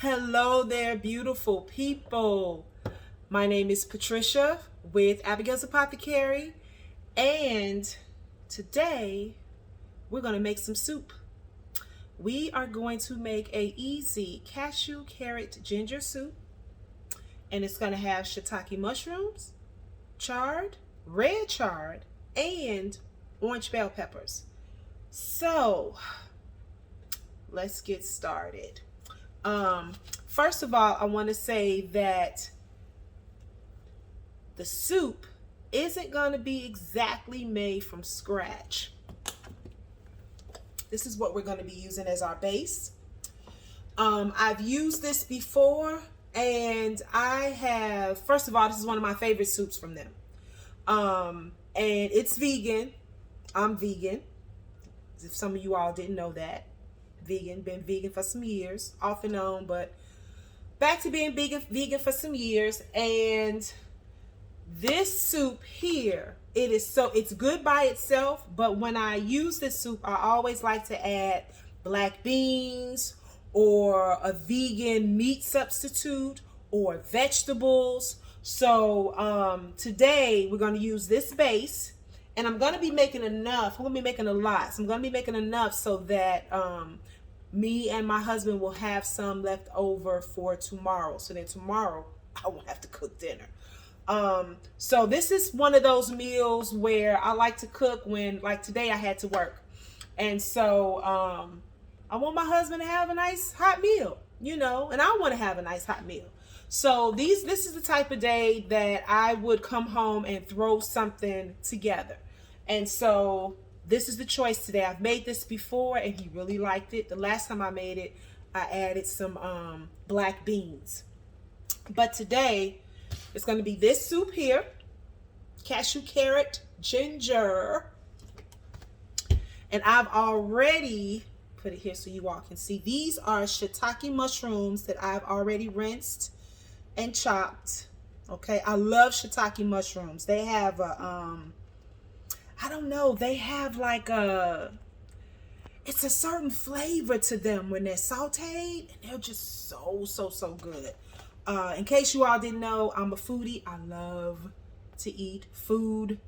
Hello there, beautiful people. My name is Patricia with Abigail's Apothecary, and today we're going to make some soup. We are going to make a easy cashew carrot ginger soup, and it's going to have shiitake mushrooms, red chard, and orange bell peppers. So, let's get started. First of all, I want to say that the soup isn't going to be exactly made from scratch. This is what we're going to be using as our base. I've used this before, and first of all, this is one of my favorite soups from them. And it's vegan. I'm vegan. If some of you all didn't know that. Been vegan for some years, off and on, but back to being vegan for some years. And this soup here, it's good by itself, but when I use this soup, I always like to add black beans or a vegan meat substitute or vegetables. So today we're going to use this base, and I'm going to be making enough. I'm going to be making a lot. So I'm going to be making enough so that me and my husband will have some left over for tomorrow. So then tomorrow I won't have to cook dinner. So this is one of those meals where I like to cook when, like today, I had to work. And so I want my husband to have a nice hot meal, and I want to have a nice hot meal. So this is the type of day that I would come home and throw something together. And so this is the choice today. I've made this before and he really liked it. The last time I made it, I added some black beans. But today, it's going to be this soup here, cashew carrot ginger. And I've already put it here so you all can see. These are shiitake mushrooms that I've already rinsed and chopped. Okay, I love shiitake mushrooms. They have a I don't know, they have like it's a certain flavor to them when they're sauteed, and they're just so good. In case you all didn't know, I'm a foodie. I love to eat. Food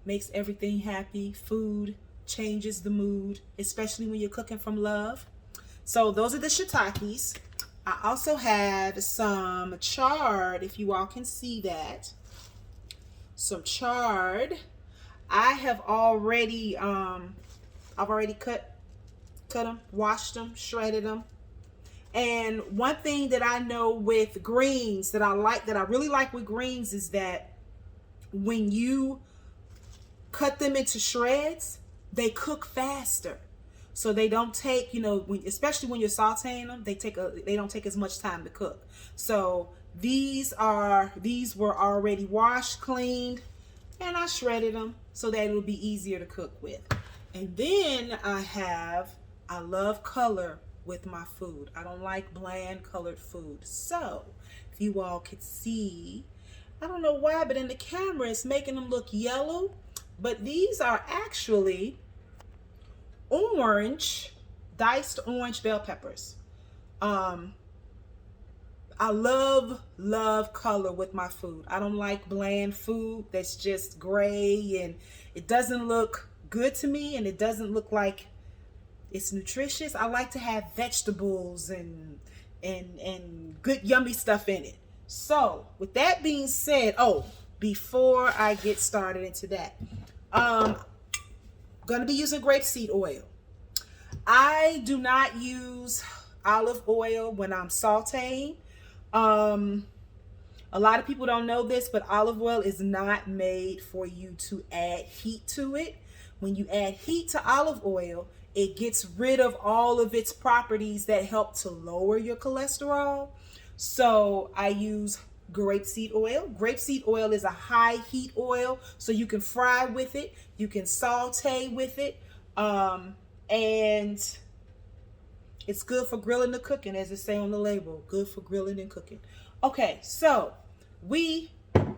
makes everything happy. Food changes the mood, especially when you're cooking from love. So those are the shiitakes. I also had some chard, if you all can see that. Some chard. I have already I've already cut them, washed them, shredded them. And one thing that I know with greens that I really like with greens is that when you cut them into shreds, they cook faster. So they don't take, especially when you're sauteing them, they don't take as much time to cook. So these were already washed, cleaned, and I shredded them so that it'll be easier to cook with. And then I love color with my food. I don't like bland colored food. So if you all could see, I don't know why, but in the camera it's making them look yellow, but these are actually diced orange bell peppers. I love color with my food. I don't like bland food that's just gray and it doesn't look good to me, and it doesn't look like it's nutritious. I like to have vegetables and good yummy stuff in it. So with that being said, before I get started into that, I'm gonna be using grapeseed oil. I do not use olive oil when I'm sauteing. A lot of people don't know this, but olive oil is not made for you to add heat to it. When you add heat to olive oil, it gets rid of all of its properties that help to lower your cholesterol. So I use grapeseed oil. Grapeseed oil is a high heat oil, so you can fry with it, you can saute with it, and it's good for grilling and cooking, as it say on the label. Good for grilling and cooking. Okay, so we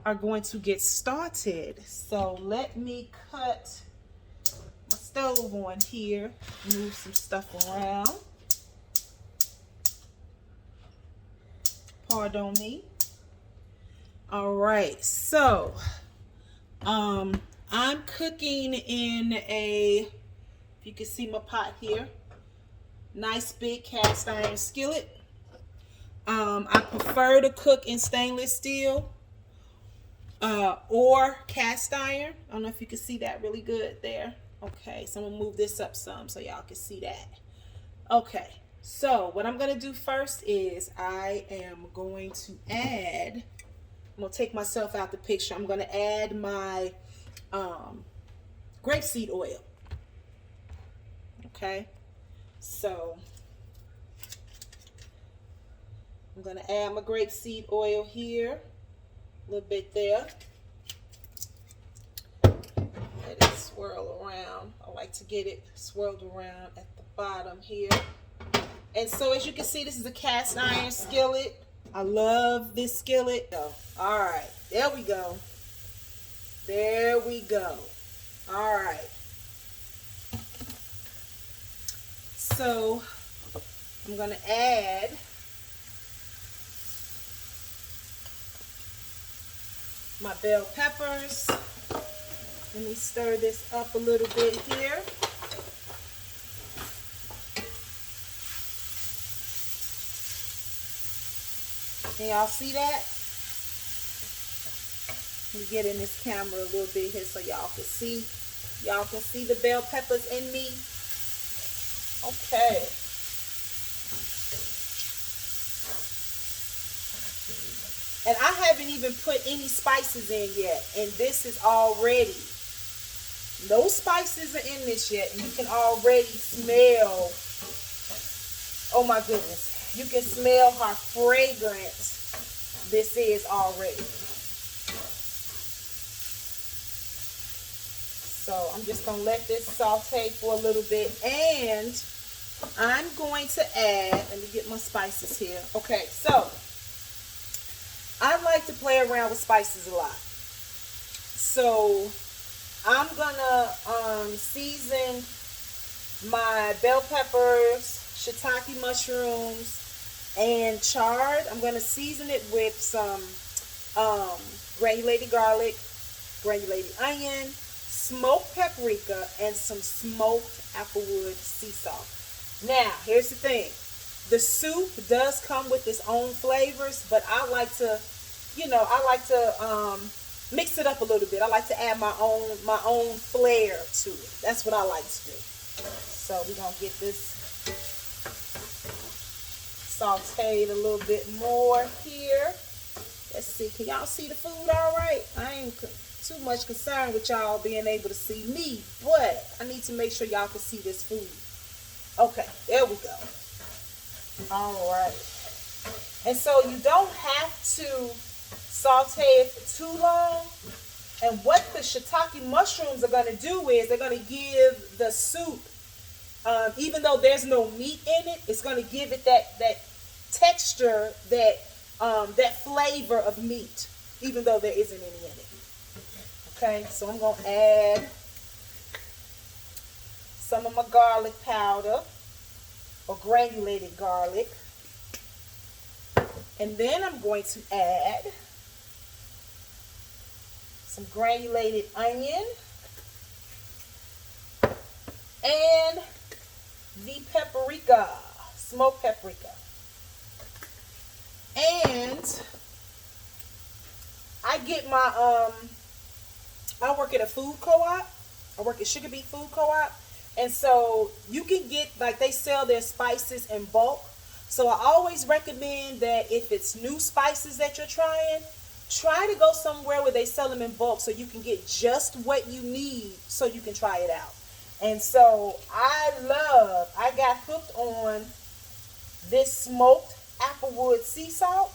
are going to get started. So let me cut my stove on here, move some stuff around. Pardon me. All right, so I'm cooking in a, if you can see my pot here, nice big cast iron skillet. I prefer to cook in stainless steel or cast iron. I don't know if you can see that really good there. Okay, so I'm gonna move this up some so y'all can see that. Okay, so what I'm gonna do first is I am going to add, I'm gonna take myself out the picture. I'm gonna add my grapeseed oil. Okay, so I'm gonna add my grapeseed oil here, a little bit there. Let it swirl around. I like to get it swirled around at the bottom here. And so as you can see, this is a cast iron skillet. I love this skillet. All right, there we go. There we go. All right. So I'm gonna add my bell peppers. Let me stir this up a little bit here. Can y'all see that? Let me get in this camera a little bit here so y'all can see. Y'all can see the bell peppers in me. Okay. And I haven't even put any spices in yet. And this is already, no spices are in this yet. And you can already smell, oh my goodness. You can smell how fragrant this is already. So I'm just going to let this saute for a little bit. And I'm going to add, let me get my spices here. Okay, so I like to play around with spices a lot. So I'm going to season my bell peppers, shiitake mushrooms, and chard. I'm going to season it with some granulated garlic, granulated onion, smoked paprika, and some smoked applewood sea salt. Now, here's the thing. The soup does come with its own flavors, but I like to, mix it up a little bit. I like to add my own flair to it. That's what I like to do. So we're going to get this sauteed a little bit more here. Let's see. Can y'all see the food all right? I ain't too much concerned with y'all being able to see me, but I need to make sure y'all can see this food. Okay, there we go. All right. And so you don't have to saute it for too long. And what the shiitake mushrooms are going to do is they're going to give the soup, even though there's no meat in it, it's going to give it that texture, that flavor of meat, even though there isn't any in it. Okay, so I'm going to add some of my garlic powder or granulated garlic. And then I'm going to add some granulated onion and the paprika, smoked paprika. And I get my, I work at a food co-op. I work at Sugar Beet Food Co-op. And so you can get, like, they sell their spices in bulk. So I always recommend that if it's new spices that you're trying, try to go somewhere where they sell them in bulk so you can get just what you need so you can try it out. And so I got hooked on this smoked applewood sea salt.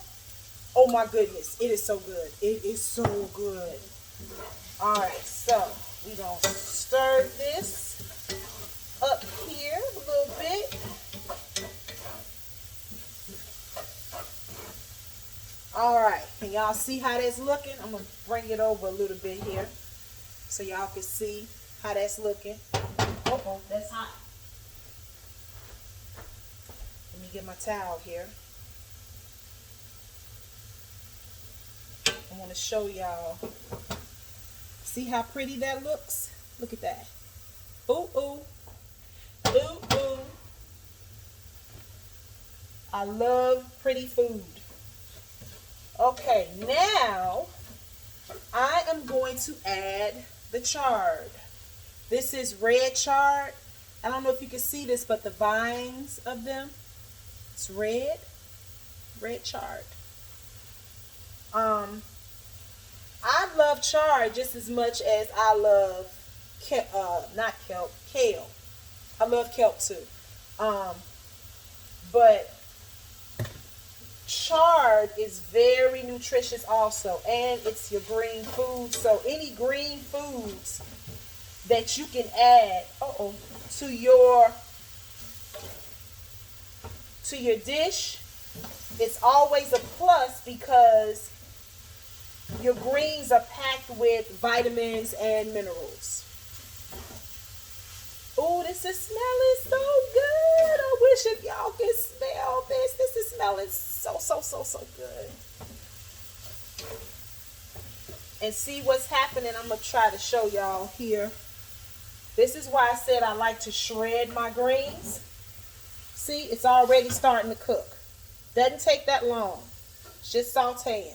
Oh my goodness, it is so good. It is so good. All right, so we're going to stir this up here a little bit. All right, can y'all see how that's looking? I'm going to bring it over a little bit here so y'all can see how that's looking. Oh, that's hot. Let me get my towel here. want to show y'all. See how pretty that looks? Look at that. Ooh, ooh. Ooh, ooh. I love pretty food. Okay, now I am going to add the chard. This is red chard. I don't know if you can see this, but the vines of them, it's red chard. I love chard just as much as I love kale. I love kelp too. But chard is very nutritious also, and it's your green food. So any green foods that you can add to your dish, it's always a plus because your greens are packed with vitamins and minerals. Oh, this is smelling so good. I wish if y'all can smell this. This is smelling so good. And see what's happening. I'm going to try to show y'all here. This is why I said I like to shred my greens. See, it's already starting to cook. Doesn't take that long. It's just sauteing.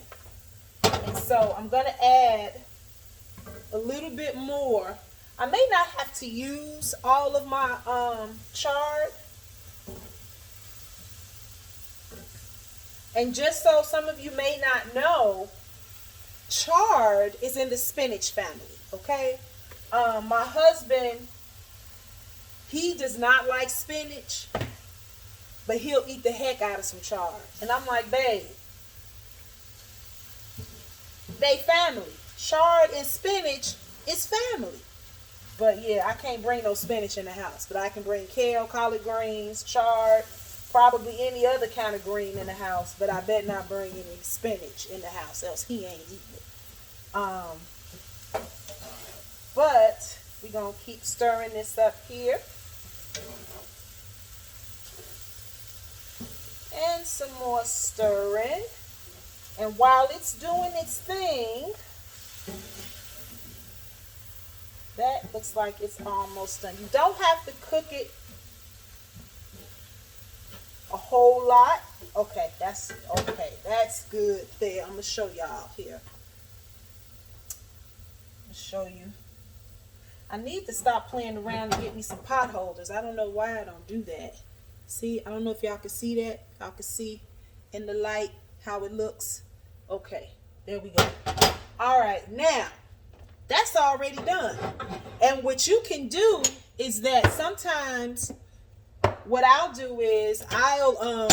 And so I'm going to add a little bit more. I may not have to use all of my chard. And just so some of you may not know, chard is in the spinach family, okay? My husband, he does not like spinach, but he'll eat the heck out of some chard. And I'm like, babe, they family. Chard and spinach is family. But yeah, I can't bring no spinach in the house. But I can bring kale, collard greens, chard, probably any other kind of green in the house. But I bet not bring any spinach in the house, else he ain't eating it. But we're going to keep stirring this up here. And some more stirring. And while it's doing its thing, that looks like it's almost done. You don't have to cook it a whole lot. Okay, that's good there. I'm going to show y'all here. I'm going to show you. I need to stop playing around and get me some pot holders. I don't know why I don't do that. See, I don't know if y'all can see that. Y'all can see in the light how it looks. Okay, there we go. All right, now that's already done. And what you can do is that sometimes what I'll do is let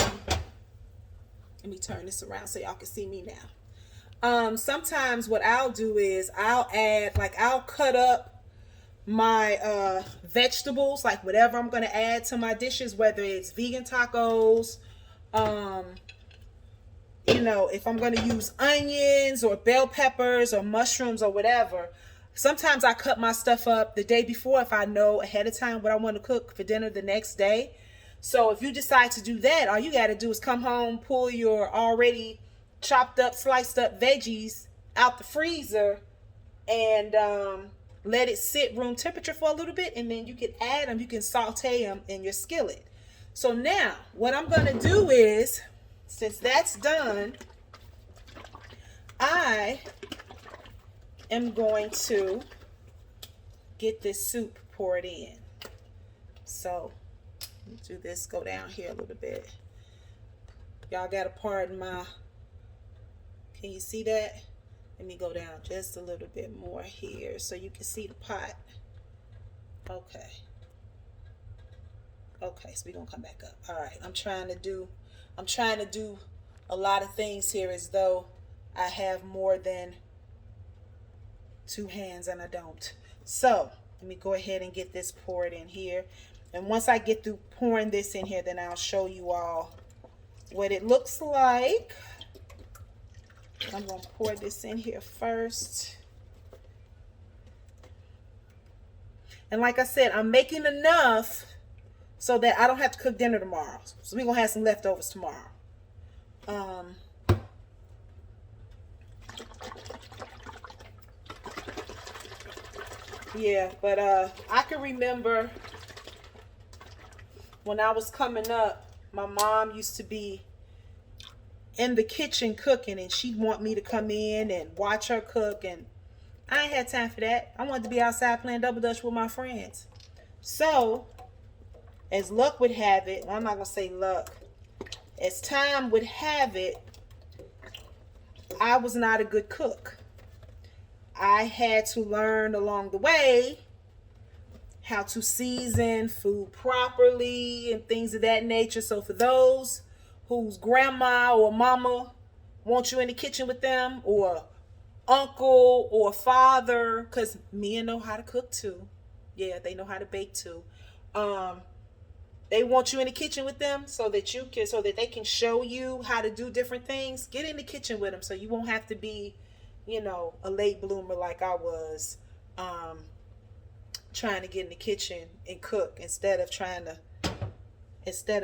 me turn this around so y'all can see me now. Sometimes what I'll do is I'll cut up my vegetables, like whatever I'm going to add to my dishes, whether it's vegan tacos, if I'm going to use onions or bell peppers or mushrooms or whatever. Sometimes I cut my stuff up the day before if I know ahead of time what I want to cook for dinner the next day. So if you decide to do that, all you got to do is come home, pull your already chopped up, sliced up veggies out the freezer and let it sit room temperature for a little bit, and then you can add them. You can saute them in your skillet. So now what I'm going to do is, since that's done, I am going to get this soup poured in. So let's do this, go down here a little bit. Y'all got to pardon my, can you see that? Let me go down just a little bit more here so you can see the pot. Okay, so we're gonna come back up. All right, I'm trying to do a lot of things here as though I have more than two hands, and I don't. So let me go ahead and get this poured in here. And once I get through pouring this in here, then I'll show you all what it looks like. I'm going to pour this in here first. And like I said, I'm making enough so that I don't have to cook dinner tomorrow. So we're going to have some leftovers tomorrow. Yeah, but I can remember when I was coming up, my mom used to be in the kitchen cooking, and she'd want me to come in and watch her cook, and I ain't had time for that. I wanted to be outside playing double dutch with my friends. So, as luck would have it, well, I'm not gonna say luck, as time would have it, I was not a good cook. I had to learn along the way how to season food properly and things of that nature. So for those whose grandma or mama want you in the kitchen with them, or uncle or father, because men know how to cook too. Yeah, they know how to bake too. They want you in the kitchen with them so that they can show you how to do different things. Get in the kitchen with them so you won't have to be, a late bloomer like I was, trying to get in the kitchen and cook instead of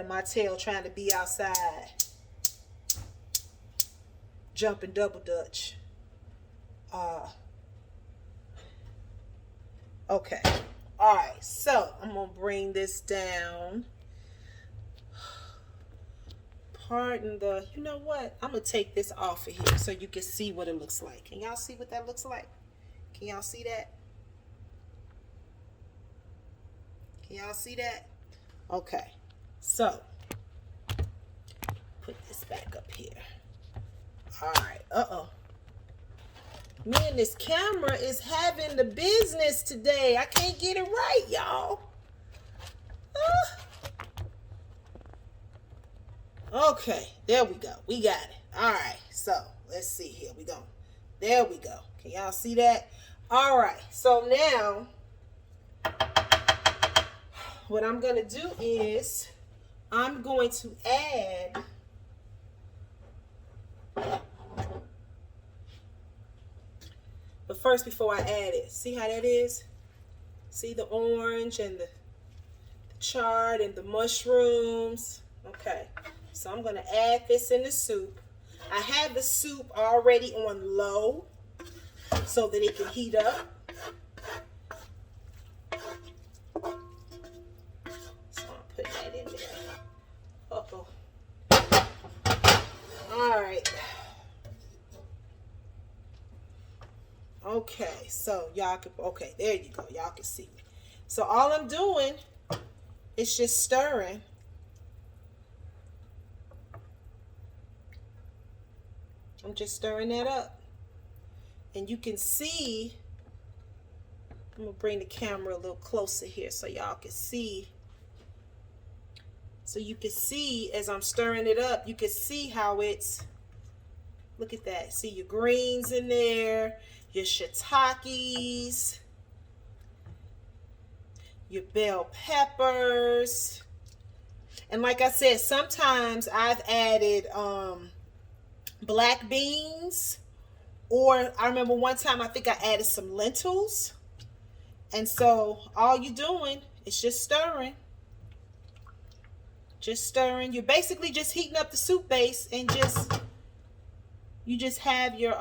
my tail trying to be outside jumping double dutch. Okay. All right. So I'm gonna bring this down. Pardon the. You know what? I'm gonna take this off of here so you can see what it looks like. Can y'all see what that looks like? Can y'all see that? Can y'all see that? Okay. So put this back up here. All right. Man, this camera is having the business today. I can't get it right, y'all. Okay, there we go. We got it. All right, so let's see here. There we go. Can y'all see that? All right, so now what I'm going to do is I'm going to add but first, before I add it, see how that is? See the orange and the chard and the mushrooms? Okay, so I'm going to add this in the soup. I have the soup already on low so that it can heat up. So I'm putting that in there. Uh-oh. All right. Okay, so y'all can, okay, there you go. Y'all can see me. So all I'm doing is just stirring. I'm just stirring that up. And you can see, I'm going to bring the camera a little closer here so y'all can see. So you can see as I'm stirring it up, you can see how it's, look at that. See your greens in there. Your shiitakes, your bell peppers, and like I said, sometimes I've added black beans, or I remember one time I think I added some lentils, and so all you're doing is just stirring. You're basically just heating up the soup base, and you just have your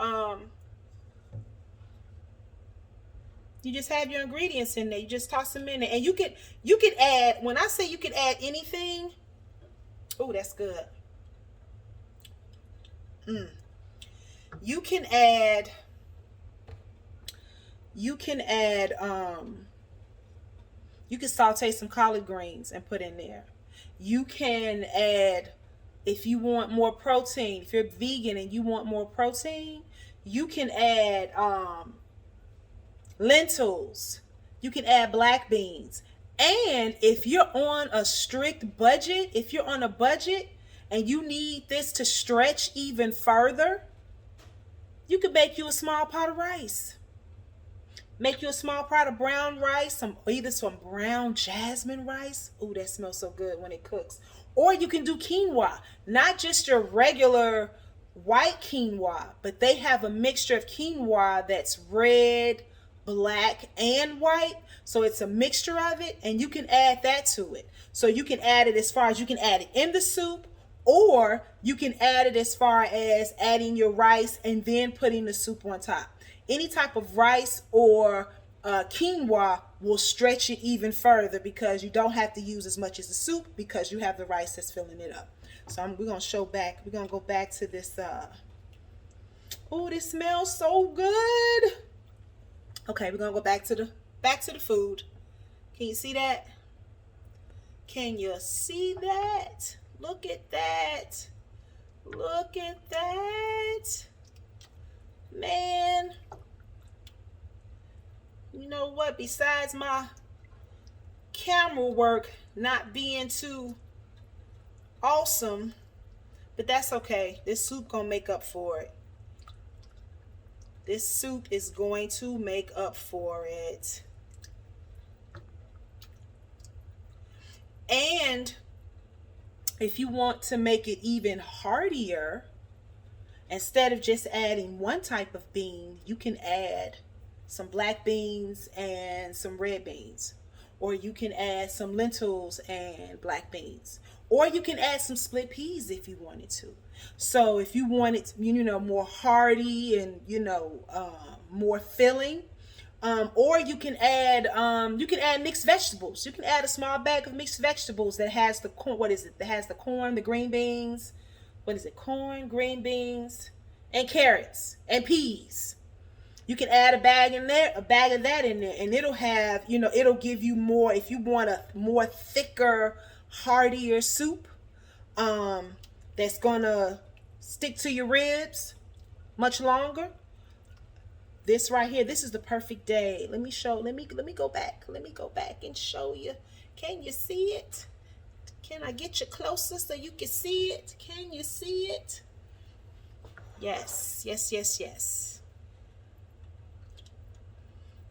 ingredients in there. You just toss them in there. And you could add, when I say you could add anything, oh, that's good. You can add you can saute some collard greens and put in there. You can add, if you want more protein, if you're vegan and you want more protein, you can add lentils. You can add black beans. And if you're on a strict budget, if you're on a budget and you need this to stretch even further, you can make you a small pot of rice. Make you a small pot of brown rice, either some brown jasmine rice. Ooh, that smells so good when it cooks. Or you can do quinoa, not just your regular white quinoa, but they have a mixture of quinoa that's red, black, and white. So it's a mixture of it, and you can add that to it. So you can add it as far as you can add it in the soup, Or you can add it as far as adding your rice and then putting the soup on top. Any type of rice or quinoa will stretch it even further because you don't have to use as much as the soup because you have the rice that's filling it up. So we're gonna show back. We're gonna go back to this. Oh, this smells so good. Okay, we're gonna go back to the food. Can you see that? Can you see that? Look at that. Look at that. Man. You know what? Besides my camera work not being too awesome, but that's okay. This soup gonna make up for it. This soup is going to make up for it. And if you want to make it even heartier, instead of just adding one type of bean, you can add some black beans and some red beans. Or you can add some lentils and black beans. Or you can add some split peas if you wanted to. So if you want it, more hearty and, more filling, or you can add mixed vegetables. You can add a small bag of mixed vegetables that has the corn. What is it? That has the corn, the green beans. What is it? Corn, green beans, and carrots and peas. You can add a bag of that in there, and it'll have, it'll give you more. If you want a more thicker, heartier soup, that's gonna stick to your ribs much longer. This right here, this is the perfect day. Let me go back. Let me go back and show you. Can you see it? Can I get you closer so you can see it? Can you see it? Yes, yes, yes, yes.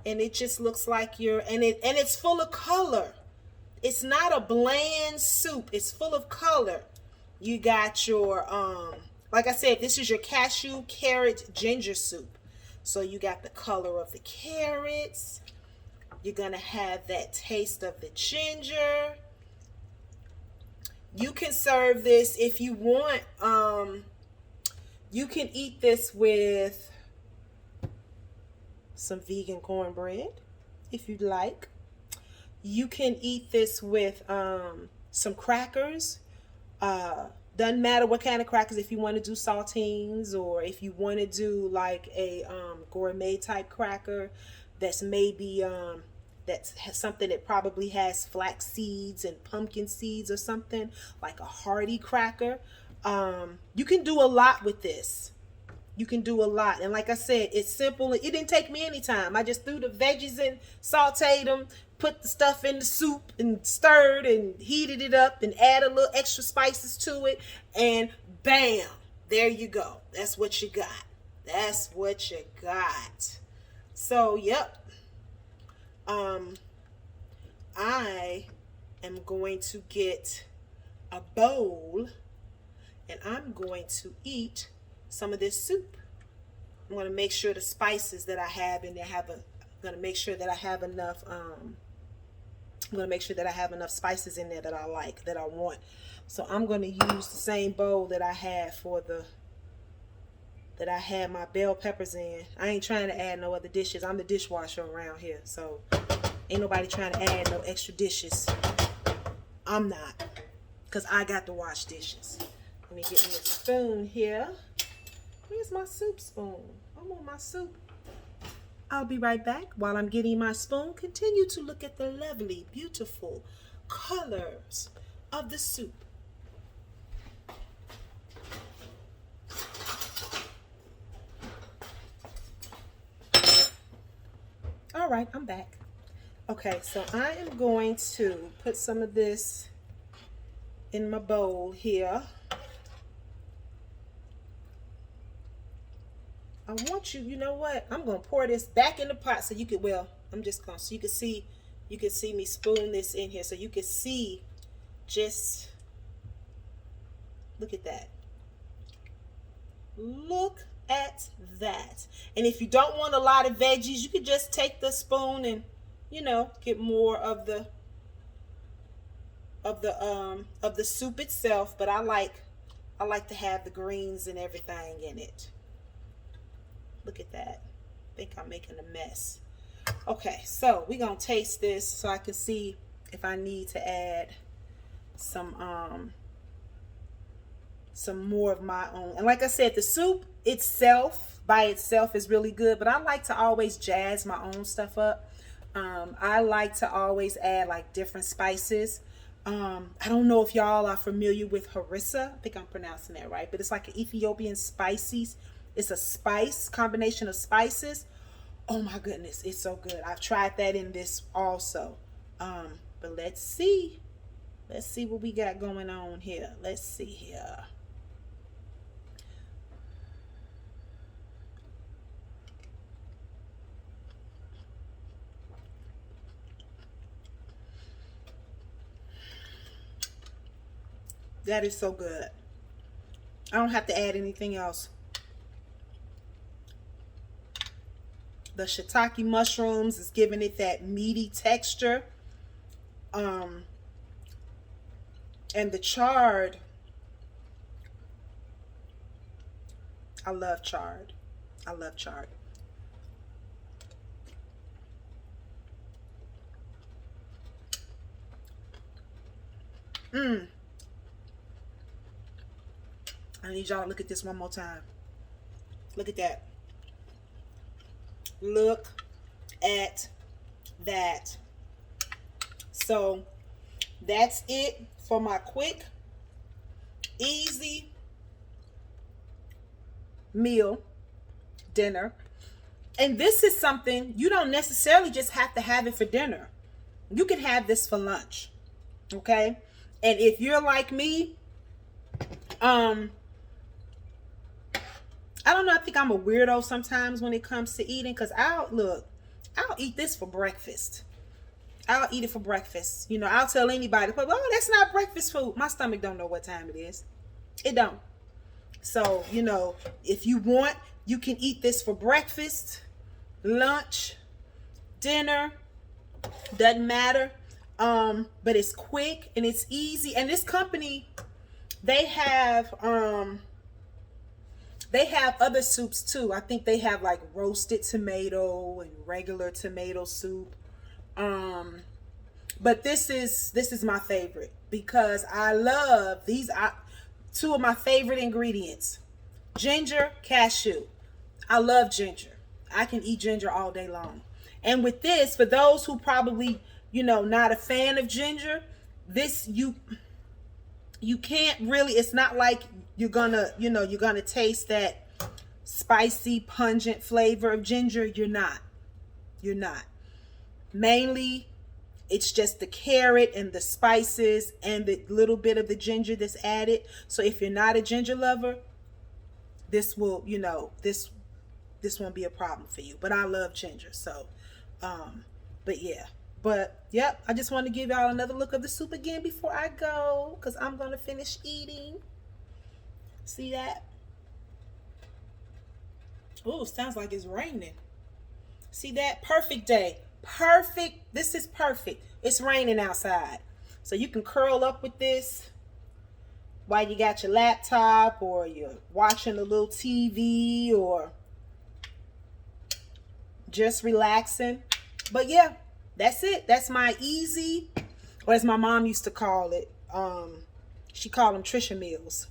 And it just looks like it's full of color. It's not a bland soup. It's full of color. You got your, like I said, this is your cashew carrot ginger soup. So you got the color of the carrots. You're going to have that taste of the ginger. You can serve this if you want. You can eat this with some vegan cornbread if you'd like. You can eat this with some crackers. Doesn't matter what kind of crackers. If you want to do saltines, or if you want to do like a gourmet type cracker that's maybe that's something that probably has flax seeds and pumpkin seeds or something, like a hearty cracker. You can do a lot with this. You can do a lot. And like I said, it's simple. It didn't take me any time. I just threw the veggies in, sauteed them, put the stuff in the soup and stirred and heated it up and added a little extra spices to it. And bam, there you go. That's what you got. That's what you got. So, yep. I am going to get a bowl and I'm going to eat some of this soup. I'm going to make sure the spices that I have in there I'm going to make sure that I have enough I'm going to make sure that I have enough spices in there that I like, that I want. So I'm going to use the same bowl that I had that I had my bell peppers in. I ain't trying to add no other dishes. I'm the dishwasher around here, so ain't nobody trying to add no extra dishes. I'm not, because I got to wash dishes. Let me get me a spoon here. Where's my soup spoon? I want my soup. I'll be right back. While I'm getting my spoon, continue to look at the lovely, beautiful colors of the soup. All right, I'm back. Okay, so I am going to put some of this in my bowl here. I want you, you know what? I'm going to pour this back in the pot so you could, I'm just going to, so you can see me spoon this in here so you can see just, look at that. Look at that. And if you don't want a lot of veggies, you could just take the spoon and, get more of the soup itself. But I like I like to have the greens and everything in it. Look at that. I think I'm making a mess. Okay, so we're gonna taste this so I can see if I need to add some more of my own. And like I said, the soup itself by itself is really good, but I like to always jazz my own stuff up. I like to always add like different spices. I don't know if y'all are familiar with harissa. I think I'm pronouncing that right, but it's like an Ethiopian spices. It's a spice combination of spices. Oh my goodness, it's so good. I've tried that in this also. But let's see. Let's see what we got going on here. Let's see here. That is so good. I don't have to add anything else. The shiitake mushrooms is giving it that meaty texture. And the chard. I love chard. I love chard. I need y'all to look at this one more time. Look at that. Look at that. So that's it for my quick, easy meal, dinner. And this is something you don't necessarily just have to have it for dinner. You can have this for lunch. Okay? And if you're like me, I don't know, I think I'm a weirdo sometimes when it comes to eating, because I'll eat this for breakfast. I'll eat it for breakfast. You know, I'll tell anybody, oh, that's not breakfast food. My stomach don't know what time it is. It don't. So, you know, if you want, you can eat this for breakfast, lunch, dinner, doesn't matter. But it's quick and it's easy. And this company, they have other soups too. I think they have like roasted tomato and regular tomato soup. But this is my favorite because I love these. Two of my favorite ingredients: ginger, cashew. I love ginger. I can eat ginger all day long. And with this, for those who probably, you know, not a fan of ginger, this you can't really, it's not like you're gonna taste that spicy, pungent flavor of ginger. You're not. Mainly, it's just the carrot and the spices and the little bit of the ginger that's added. So if you're not a ginger lover, this will, this won't be a problem for you. But I love ginger. So, but yeah. But, yep, I just want to give y'all another look of the soup again before I go, because I'm going to finish eating. See that? Oh, sounds like it's raining. See that? Perfect day. Perfect. This is perfect. It's raining outside. So you can curl up with this while you got your laptop or you're watching a little TV or just relaxing. But yeah, that's it. That's my easy, or as my mom used to call it, she called them Trisha meals.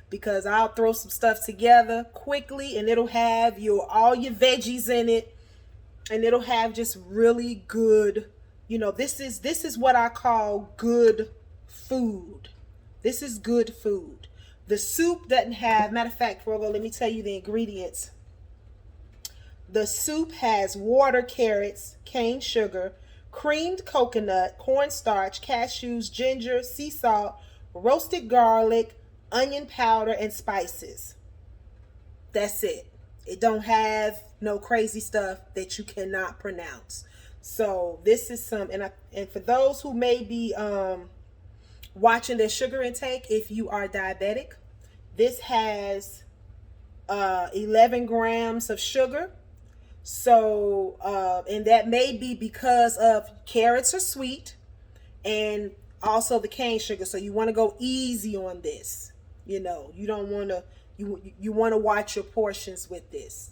Because I'll throw some stuff together quickly and it'll have all your veggies in it. And it'll have just really good, this is what I call good food. This is good food. The soup doesn't have, matter of fact, Rogo, let me tell you the ingredients. The soup has water, carrots, cane sugar, creamed coconut, cornstarch, cashews, ginger, sea salt, roasted garlic, onion powder, and spices. That's it. It don't have no crazy stuff that you cannot pronounce. So this is some, and for those who may be watching their sugar intake, if you are diabetic, this has 11 grams of sugar. So, and that may be because of carrots are sweet and also the cane sugar. So you want to go easy on this. You know, you don't want to, you want to watch your portions with this.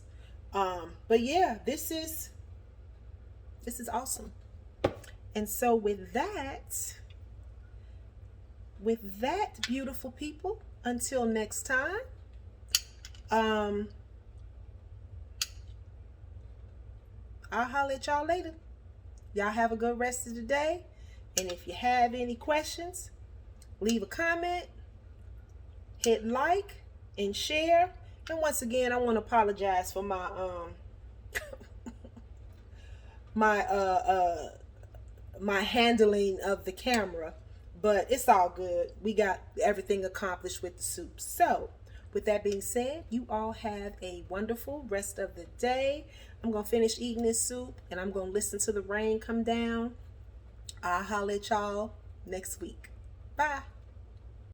But yeah, this is awesome. And so with that, beautiful people, until next time, I'll holler at y'all later. Y'all have a good rest of the day. And if you have any questions, leave a comment, hit like, and share. And once again, I want to apologize for my my handling of the camera, but it's all good. We got everything accomplished with the soup. So with that being said, you all have a wonderful rest of the day. I'm gonna finish eating this soup and I'm gonna listen to the rain come down. I'll holler at y'all next week. Bye.